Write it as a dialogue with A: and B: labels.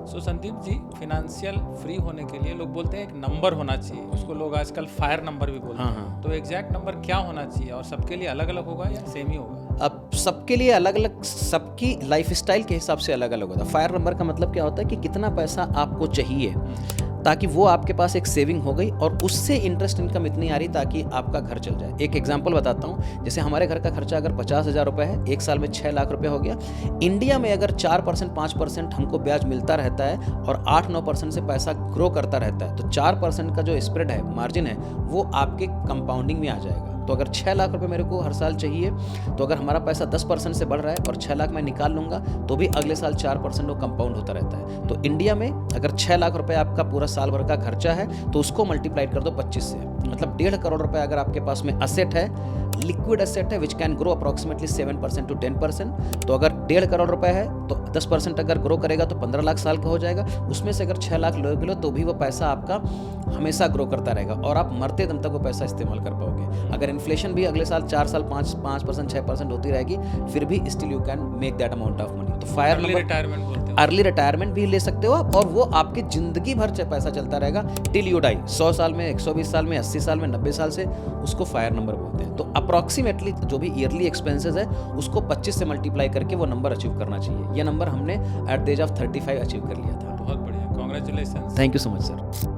A: सो Sandeep ji, financial free होने के लिए लोग बोलते हैं एक नंबर होना चाहिए, उसको लोग आजकल फायर नंबर भी बोलते हैं।
B: हाँ।
A: तो एग्जैक्ट नंबर क्या होना चाहिए और सबके लिए अलग अलग होगा या सेम ही होगा?
B: अब सबके लिए अलग अलग, सबकी लाइफ स्टाइल के हिसाब से अलग अलग होता है। फायर नंबर का मतलब क्या होता है कि कितना पैसा आपको चाहिए ताकि वो आपके पास एक सेविंग हो गई और उससे इंटरेस्ट इनकम इतनी आ रही ताकि आपका घर चल जाए। एक एग्जांपल बताता हूँ, जैसे हमारे घर का खर्चा अगर 50,000 रुपये है, एक साल में 6 लाख रुपए हो गया। इंडिया में अगर 4% 5% हमको ब्याज मिलता रहता है और 8-9% से पैसा ग्रो करता रहता है, तो 4% का जो स्प्रेड है, मार्जिन है, वो आपके कंपाउंडिंग में आ जाएगा। तो अगर 6 लाख रुपए मेरे को हर साल चाहिए, तो अगर हमारा पैसा 10% से बढ़ रहा है और 6 लाख मैं निकाल लूँगा, तो भी अगले साल 4% वो कंपाउंड होता रहता है। तो इंडिया में अगर 6 लाख रुपए आपका पूरा साल भर का खर्चा है, तो उसको मल्टीप्लाई कर दो 25 से, मतलब 1.5 करोड़ रुपए अगर आपके पास में असेट है, लिक्विड एसेट है, which can grow approximately 7% to 10%। तो अगर 1.5 करोड़ रुपए है तो 10% अगर ग्रो करेगा तो 15 लाख साल का हो जाएगा। उसमें से अगर 6 लाख लोगे तो भी वो पैसा आपका हमेशा ग्रो करता रहेगा और आप मरते दम तक वो पैसा इस्तेमाल कर पाओगे। अगर इन्फ्लेशन भी अगले साल 4 साल 5% 6% होती रहेगी, फिर भी still you can make that amount of money. तो फायर
A: अर्ली रिटायरमेंट बोलते हैं।
B: अर्ली रिटायरमेंट भी ले सकते हो आप, और वो आपकी जिंदगी भर पैसा चलता रहेगा टिल यू डाई। 100 साल में, 120 साल में, 80 साल में, 90 साल से, उसको फायर नंबर बोलते हैं। तो अप्रॉक्सीमेटली जो भी ईयरली एक्सपेंसेस है उसको 25 से मल्टीप्लाई करके वो नंबर अचीव करना चाहिए। ये नंबर हमने at the age of 35 achieve कर लिया था।
A: बहुत बढ़िया, congratulation.
B: Thank you so much sir.